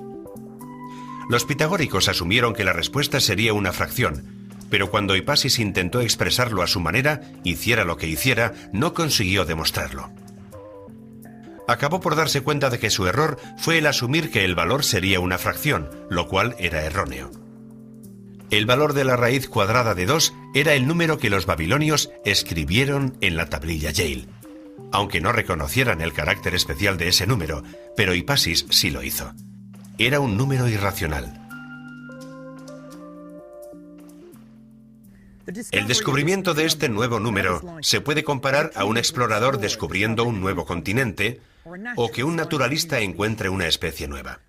Los pitagóricos asumieron que la respuesta sería una fracción, pero cuando Hipasis intentó expresarlo a su manera, hiciera lo que hiciera, no consiguió demostrarlo. Acabó por darse cuenta de que su error fue el asumir que el valor sería una fracción, lo cual era erróneo. El valor de la raíz cuadrada de 2 era el número que los babilonios escribieron en la tablilla Yale, aunque no reconocieran el carácter especial de ese número, pero Hipasis sí lo hizo. Era un número irracional. El descubrimiento de este nuevo número se puede comparar a un explorador descubriendo un nuevo continente o que un naturalista encuentre una especie nueva.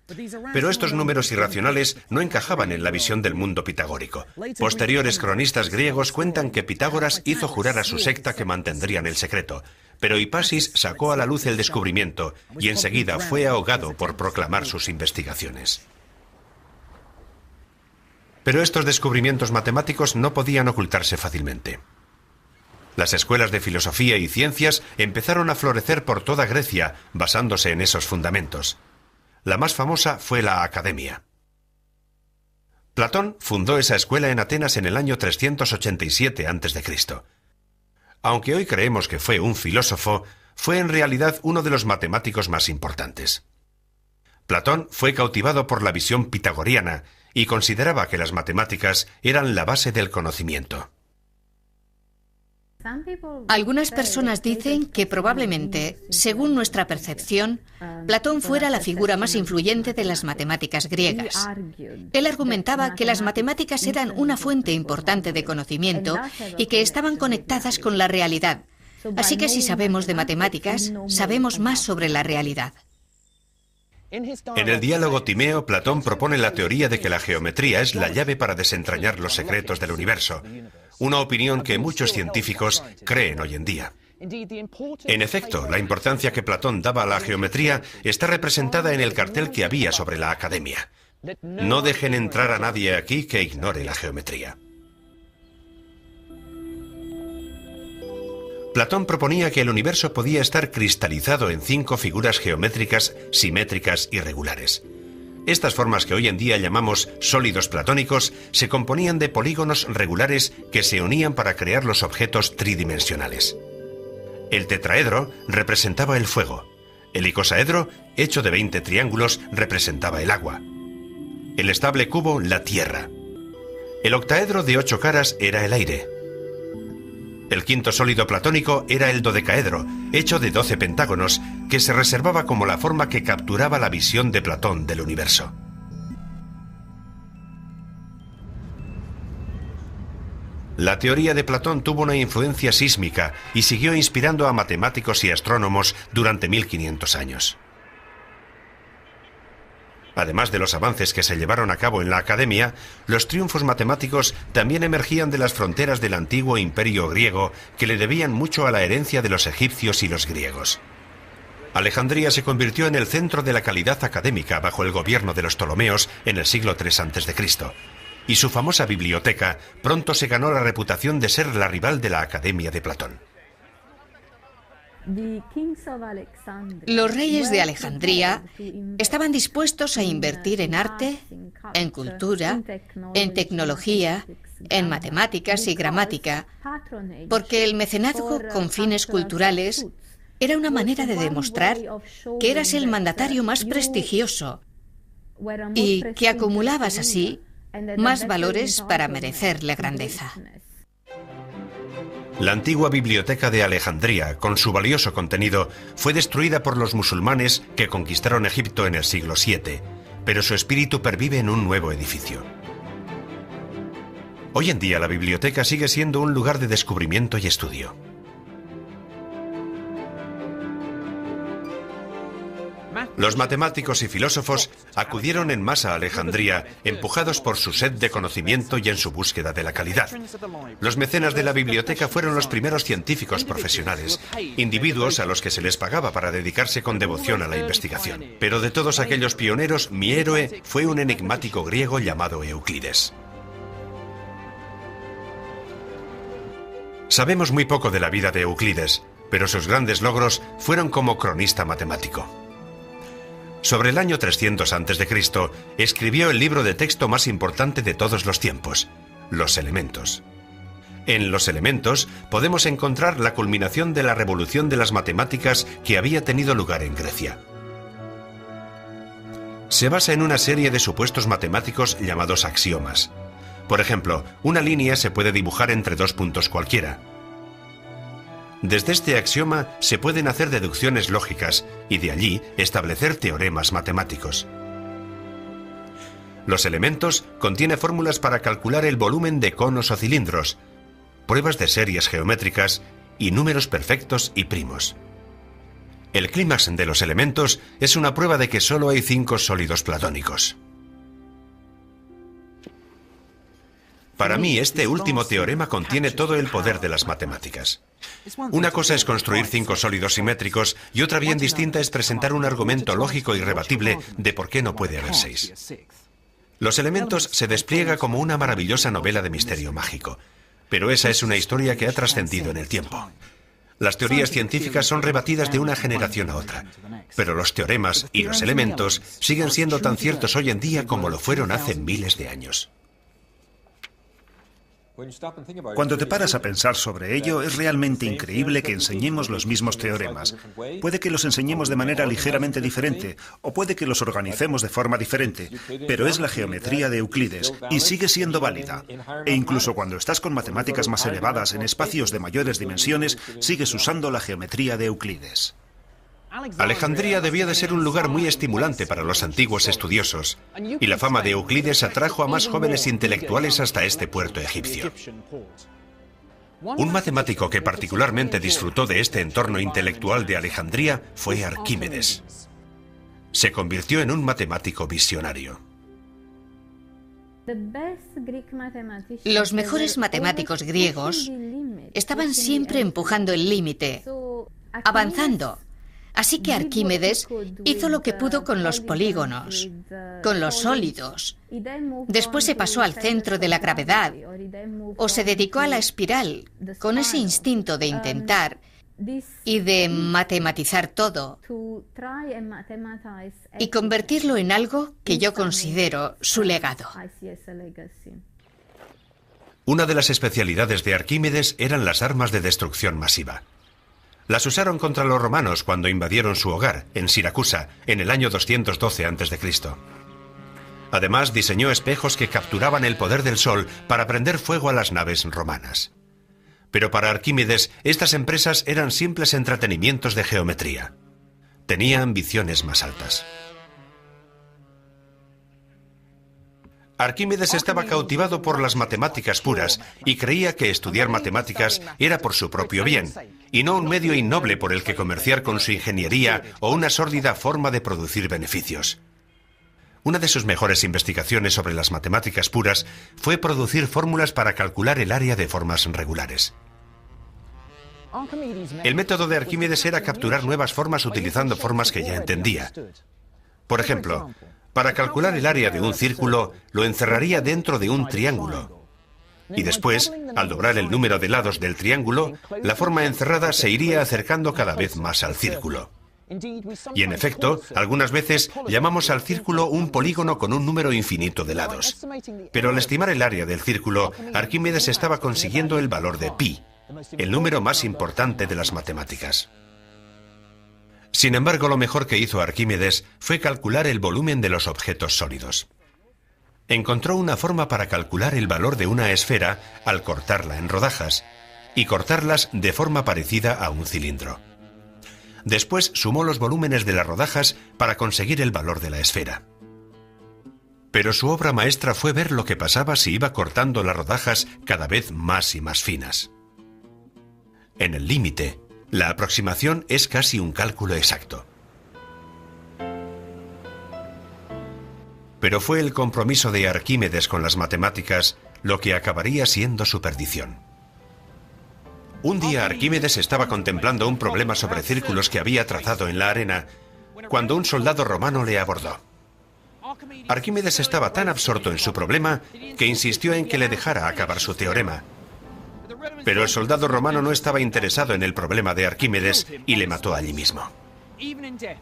Pero estos números irracionales no encajaban en la visión del mundo pitagórico. Posteriores cronistas griegos cuentan que Pitágoras hizo jurar a su secta que mantendrían el secreto, pero Hipasis sacó a la luz el descubrimiento y enseguida fue ahogado por proclamar sus investigaciones. Pero estos descubrimientos matemáticos no podían ocultarse fácilmente. Las escuelas de filosofía y ciencias empezaron a florecer por toda Grecia, basándose en esos fundamentos. La más famosa fue la Academia. Platón fundó esa escuela en Atenas en el año 387 a.C. Aunque hoy creemos que fue un filósofo, fue en realidad uno de los matemáticos más importantes. Platón fue cautivado por la visión pitagoriana y consideraba que las matemáticas eran la base del conocimiento. Algunas personas dicen que probablemente, según nuestra percepción, Platón fuera la figura más influyente de las matemáticas griegas. Él argumentaba que las matemáticas eran una fuente importante de conocimiento y que estaban conectadas con la realidad. Así que si sabemos de matemáticas, sabemos más sobre la realidad. En el diálogo Timeo, Platón propone la teoría de que la geometría es la llave para desentrañar los secretos del universo, una opinión que muchos científicos creen hoy en día. En efecto, la importancia que Platón daba a la geometría está representada en el cartel que había sobre la Academia. No dejen entrar a nadie aquí que ignore la geometría. Platón proponía que el universo podía estar cristalizado en 5 figuras geométricas simétricas y regulares. Estas formas que hoy en día llamamos sólidos platónicos se componían de polígonos regulares que se unían para crear los objetos tridimensionales. El tetraedro representaba el fuego. El icosaedro, hecho de 20 triángulos, representaba el agua. El estable cubo, la tierra. El octaedro de 8 caras era el aire. El quinto sólido platónico era el dodecaedro, hecho de 12 pentágonos, que se reservaba como la forma que capturaba la visión de Platón del universo. La teoría de Platón tuvo una influencia sísmica y siguió inspirando a matemáticos y astrónomos durante 1500 años. Además de los avances que se llevaron a cabo en la Academia, los triunfos matemáticos también emergían de las fronteras del antiguo imperio griego, que le debían mucho a la herencia de los egipcios y los griegos. Alejandría se convirtió en el centro de la calidad académica bajo el gobierno de los Ptolomeos en el siglo III a.C., y su famosa biblioteca pronto se ganó la reputación de ser la rival de la Academia de Platón. Los reyes de Alejandría estaban dispuestos a invertir en arte, en cultura, en tecnología, en matemáticas y gramática, porque el mecenazgo con fines culturales era una manera de demostrar que eras el mandatario más prestigioso y que acumulabas así más valores para merecer la grandeza. La antigua biblioteca de Alejandría, con su valioso contenido, fue destruida por los musulmanes que conquistaron Egipto en el siglo VII, pero su espíritu pervive en un nuevo edificio. Hoy en día la biblioteca sigue siendo un lugar de descubrimiento y estudio. Los matemáticos y filósofos acudieron en masa a Alejandría, empujados por su sed de conocimiento y en su búsqueda de la calidad. Los mecenas de la biblioteca fueron los primeros científicos profesionales, individuos a los que se les pagaba para dedicarse con devoción a la investigación. Pero de todos aquellos pioneros, mi héroe fue un enigmático griego llamado Euclides. Sabemos muy poco de la vida de Euclides, pero sus grandes logros fueron como cronista matemático. Sobre el año 300 a.C., escribió el libro de texto más importante de todos los tiempos, los elementos. En los elementos podemos encontrar la culminación de la revolución de las matemáticas que había tenido lugar en Grecia. Se basa en una serie de supuestos matemáticos llamados axiomas. Por ejemplo, una línea se puede dibujar entre dos puntos cualquiera. Desde este axioma se pueden hacer deducciones lógicas y de allí establecer teoremas matemáticos. Los elementos contienen fórmulas para calcular el volumen de conos o cilindros, pruebas de series geométricas y números perfectos y primos. El clímax de los elementos es una prueba de que solo hay 5 sólidos platónicos. Para mí, este último teorema contiene todo el poder de las matemáticas. Una cosa es construir 5 sólidos simétricos y otra bien distinta es presentar un argumento lógico y rebatible de por qué no puede haber 6. Los elementos se despliega como una maravillosa novela de misterio mágico, pero esa es una historia que ha trascendido en el tiempo. Las teorías científicas son rebatidas de una generación a otra, pero los teoremas y los elementos siguen siendo tan ciertos hoy en día como lo fueron hace miles de años. Cuando te paras a pensar sobre ello, es realmente increíble que enseñemos los mismos teoremas. Puede que los enseñemos de manera ligeramente diferente, o puede que los organicemos de forma diferente, pero es la geometría de Euclides, y sigue siendo válida. E incluso cuando estás con matemáticas más elevadas en espacios de mayores dimensiones, sigues usando la geometría de Euclides. Alejandría debía de ser un lugar muy estimulante para los antiguos estudiosos, y la fama de Euclides atrajo a más jóvenes intelectuales hasta este puerto egipcio. Un matemático que particularmente disfrutó de este entorno intelectual de Alejandría fue Arquímedes. Se convirtió en un matemático visionario. Los mejores matemáticos griegos estaban siempre empujando el límite, avanzando. Así que Arquímedes hizo lo que pudo con los polígonos, con los sólidos. Después se pasó al centro de la gravedad o se dedicó a la espiral, con ese instinto de intentar y de matematizar todo y convertirlo en algo que yo considero su legado. Una de las especialidades de Arquímedes eran las armas de destrucción masiva. Las usaron contra los romanos cuando invadieron su hogar, en Siracusa, en el año 212 a.C. Además, diseñó espejos que capturaban el poder del sol para prender fuego a las naves romanas. Pero para Arquímedes, estas empresas eran simples entretenimientos de geometría. Tenía ambiciones más altas. Arquímedes estaba cautivado por las matemáticas puras y creía que estudiar matemáticas era por su propio bien, y no un medio innoble por el que comerciar con su ingeniería o una sórdida forma de producir beneficios. Una de sus mejores investigaciones sobre las matemáticas puras fue producir fórmulas para calcular el área de formas regulares. El método de Arquímedes era capturar nuevas formas utilizando formas que ya entendía. Por ejemplo, para calcular el área de un círculo, lo encerraría dentro de un triángulo. Y después, al doblar el número de lados del triángulo, la forma encerrada se iría acercando cada vez más al círculo. Y en efecto, algunas veces llamamos al círculo un polígono con un número infinito de lados. Pero al estimar el área del círculo, Arquímedes estaba consiguiendo el valor de pi, el número más importante de las matemáticas. Sin embargo, lo mejor que hizo Arquímedes fue calcular el volumen de los objetos sólidos. Encontró una forma para calcular el valor de una esfera al cortarla en rodajas y cortarlas de forma parecida a un cilindro. Después sumó los volúmenes de las rodajas para conseguir el valor de la esfera. Pero su obra maestra fue ver lo que pasaba si iba cortando las rodajas cada vez más y más finas. En el límite, la aproximación es casi un cálculo exacto. Pero fue el compromiso de Arquímedes con las matemáticas lo que acabaría siendo su perdición. Un día Arquímedes estaba contemplando un problema sobre círculos que había trazado en la arena cuando un soldado romano le abordó. Arquímedes estaba tan absorto en su problema que insistió en que le dejara acabar su teorema. Pero el soldado romano no estaba interesado en el problema de Arquímedes y le mató allí mismo.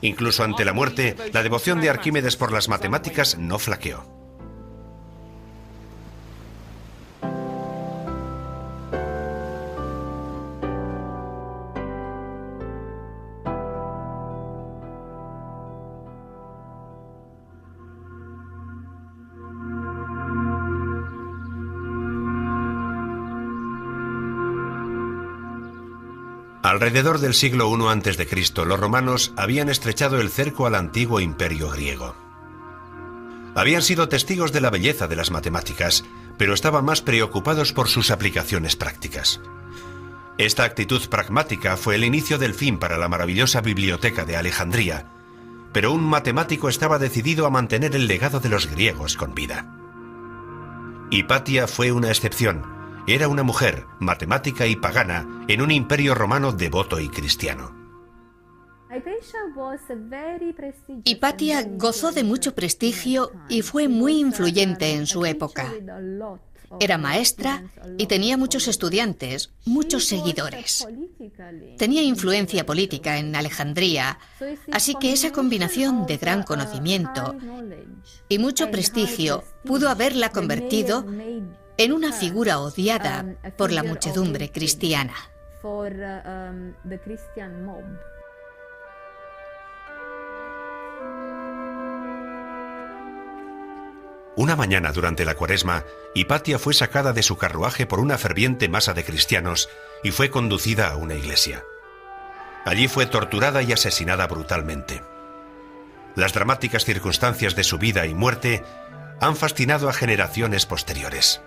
Incluso ante la muerte, la devoción de Arquímedes por las matemáticas no flaqueó. Alrededor del siglo I a.C., los romanos habían estrechado el cerco al antiguo imperio griego. Habían sido testigos de la belleza de las matemáticas, pero estaban más preocupados por sus aplicaciones prácticas. Esta actitud pragmática fue el inicio del fin para la maravillosa biblioteca de Alejandría, pero un matemático estaba decidido a mantener el legado de los griegos con vida. Hipatia fue una excepción. Era una mujer, matemática y pagana, en un imperio romano devoto y cristiano. Hipatia gozó de mucho prestigio y fue muy influyente en su época. Era maestra y tenía muchos estudiantes, muchos seguidores. Tenía influencia política en Alejandría, así que esa combinación de gran conocimiento y mucho prestigio pudo haberla convertido en una figura odiada por la muchedumbre cristiana. Una mañana durante la Cuaresma, Hipatia fue sacada de su carruaje por una ferviente masa de cristianos y fue conducida a una iglesia. Allí fue torturada y asesinada brutalmente. Las dramáticas circunstancias de su vida y muerte han fascinado a generaciones posteriores.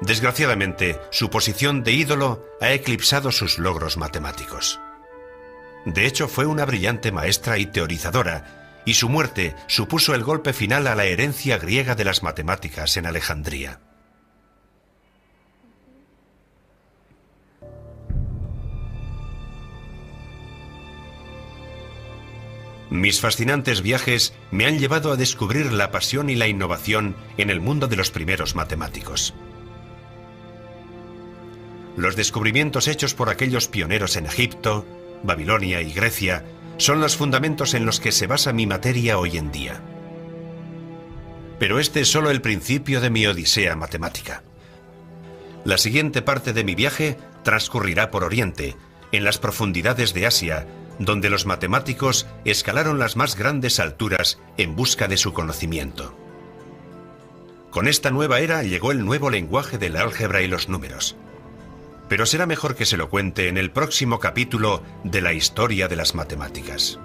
Desgraciadamente, su posición de ídolo ha eclipsado sus logros matemáticos. De hecho, fue una brillante maestra y teorizadora, y su muerte supuso el golpe final a la herencia griega de las matemáticas en Alejandría. Mis fascinantes viajes me han llevado a descubrir la pasión y la innovación en el mundo de los primeros matemáticos. Los descubrimientos hechos por aquellos pioneros en Egipto, Babilonia y Grecia son los fundamentos en los que se basa mi materia hoy en día. Pero este es solo el principio de mi odisea matemática. La siguiente parte de mi viaje transcurrirá por Oriente, en las profundidades de Asia, donde los matemáticos escalaron las más grandes alturas en busca de su conocimiento. Con esta nueva era llegó el nuevo lenguaje del álgebra y los números. Pero será mejor que se lo cuente en el próximo capítulo de la historia de las matemáticas.